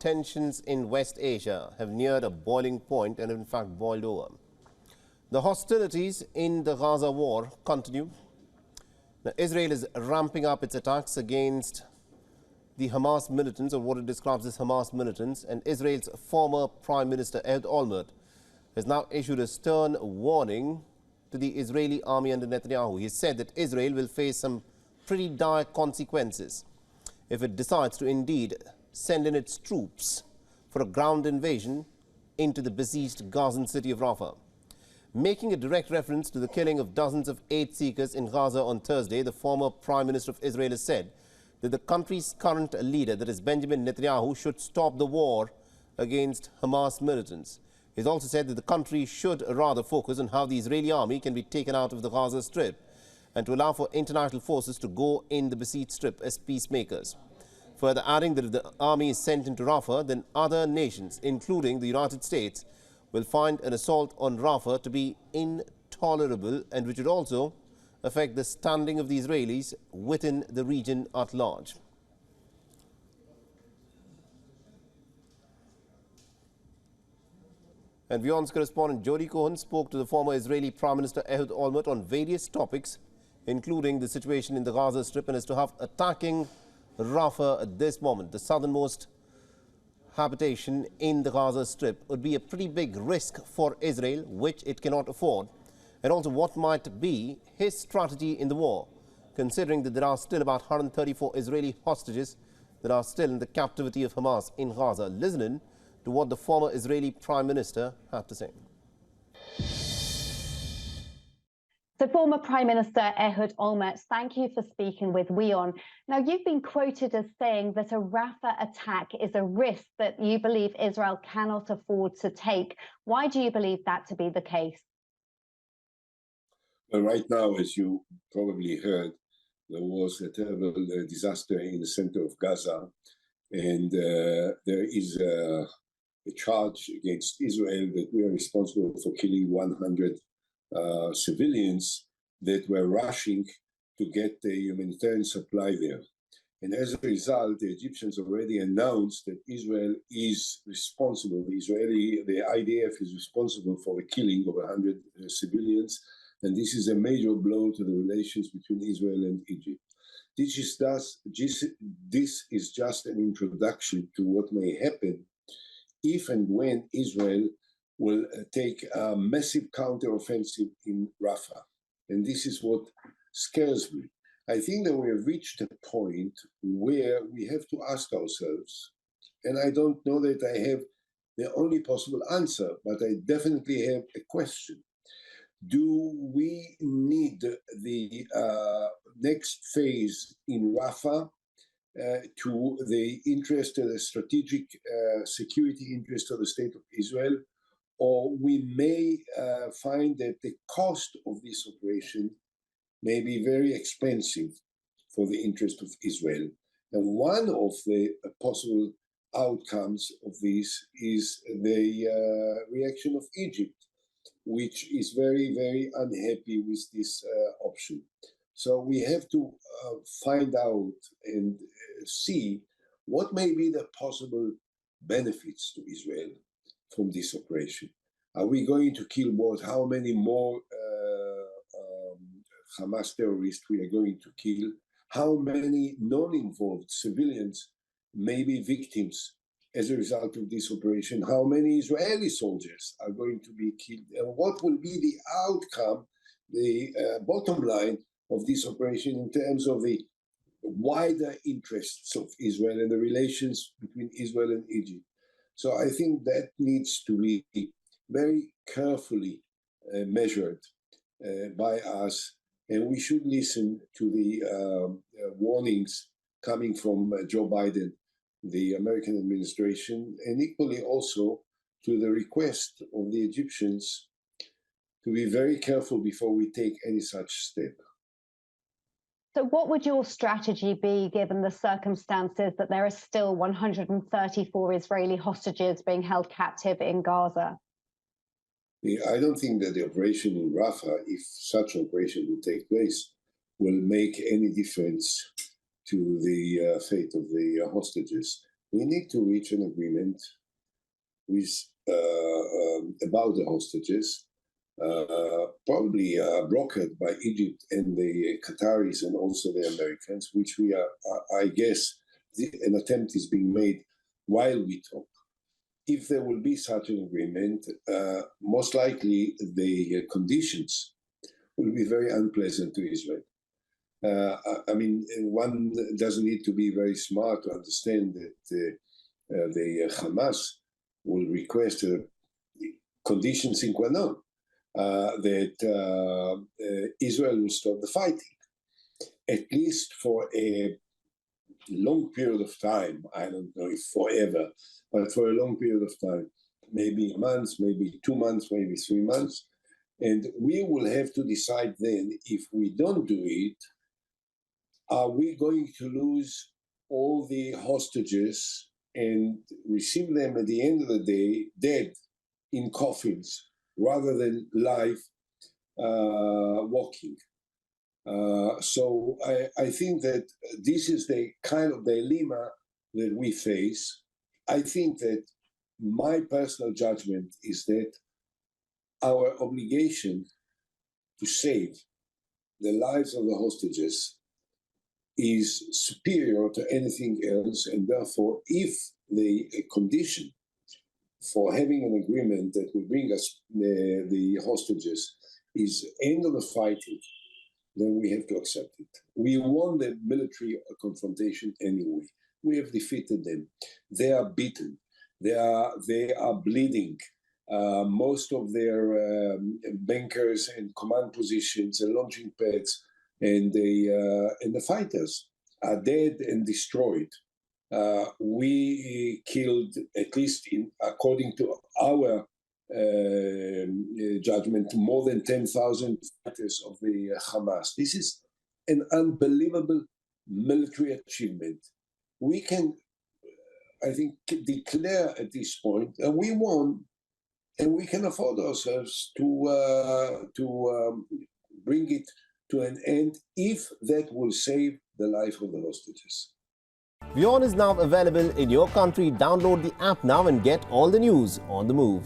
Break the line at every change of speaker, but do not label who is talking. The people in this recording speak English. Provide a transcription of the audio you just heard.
tensions in West Asia have neared a boiling point and have in fact boiled over. The hostilities in the Gaza war continue. Now, Israel is ramping up its attacks against the Hamas militants, or what it describes as Hamas militants, and Israel's former Prime Minister Ehud Olmert has now issued a stern warning to the Israeli army under Netanyahu. He said that Israel will face some pretty dire consequences if it decides to indeed send in its troops for a ground invasion into the besieged Gazan city of Rafah. Making a direct reference to the killing of dozens of aid seekers in Gaza on Thursday, the former Prime Minister of Israel has said that the country's current leader, that is Benjamin Netanyahu, should stop the war against Hamas militants. He's also said that the country should rather focus on how the Israeli army can be taken out of the Gaza Strip and to allow for international forces to go in the besieged strip as peacemakers. Further adding that if the army is sent into Rafah, then other nations, including the United States, will find an assault on Rafah to be intolerable, and which would also affect the standing of the Israelis within the region at large. And WION's correspondent Jody Cohen spoke to the former Israeli Prime Minister Ehud Olmert on various topics, including the situation in the Gaza Strip, and as to how attacking Rafah at this moment, the southernmost habitation in the Gaza Strip, would be a pretty big risk for Israel, which it cannot afford, and also what might be his strategy in the war, considering that there are still about 134 Israeli hostages that are still in the captivity of Hamas in Gaza. Listening to what the former Israeli Prime Minister had to say.
So, former Prime Minister Ehud Olmert, thank you for speaking with WION. Now, you've been quoted as saying that a Rafah attack is a risk that you believe Israel cannot afford to take. Why do you believe that to be the case?
Well, right now, as you probably heard, there was a terrible disaster in the center of Gaza, and there is a charge against Israel that we are responsible for killing 100 civilians that were rushing to get the humanitarian supply there. And as a result, the Egyptians already announced that Israel is responsible, the IDF is responsible for the killing of 100 civilians. And this is a major blow to the relations between Israel and Egypt. This is just an introduction to what may happen if and when Israel will take a massive counteroffensive in Rafah. And this is what scares me. I think that we have reached a point where we have to ask ourselves, and I don't know that I have the only possible answer, but I definitely have a question. Do we need the next phase in Rafah to the interest of the strategic security interest of the state of Israel? Or we may find that the cost of this operation may be very expensive for the interest of Israel. And one of the possible outcomes of this is the reaction of Egypt, which is very, very unhappy with this option. So we have to find out and see what may be the possible benefits to Israel from this operation. Are we going to kill what? How many more Hamas terrorists we are going to kill? How many non-involved civilians may be victims as a result of this operation? How many Israeli soldiers are going to be killed? And what will be the outcome, the bottom line of this operation in terms of the wider interests of Israel and the relations between Israel and Egypt? So I think that needs to be very carefully measured by us, and we should listen to the warnings coming from Joe Biden, the American administration, and equally also to the request of the Egyptians to be very careful before we take any such step.
So what would your strategy be given the circumstances that there are still 134 Israeli hostages being held captive in Gaza?
I don't think that the operation in Rafah, if such operation will take place, will make any difference to the fate of the hostages. we need to reach an agreement with about the hostages, probably brokered by Egypt and the Qataris and also the Americans, which we are, I guess, an attempt is being made while we talk. If there will be such an agreement, most likely the conditions will be very unpleasant to Israel. I mean, one doesn't need to be very smart to understand that the Hamas will request a condition sine qua non, that Israel will stop the fighting, at least for a long period of time. I don't know if forever, but for a long period of time, maybe months, maybe 2 months, maybe 3 months. And we will have to decide then, if we don't do it, are we going to lose all the hostages and receive them at the end of the day dead in coffins rather than live walking? So I think that this is the kind of dilemma that we face. I think that my personal judgment is that our obligation to save the lives of the hostages is superior to anything else, and therefore, if the condition for having an agreement that will bring us the hostages is end of the fighting, then we have to accept it. We won the military confrontation anyway. We have defeated them. They are beaten. They are bleeding. Most of their bankers and command positions and launching pads and the fighters are dead and destroyed. We killed, at least according to our judgment, more than 10,000 fighters of the Hamas. This is an unbelievable military achievement. We can, I think, declare at this point that we won, and we can afford ourselves to bring it to an end if that will save the life of the hostages.
WION is now available in your country. Download the app now and get all the news on the move.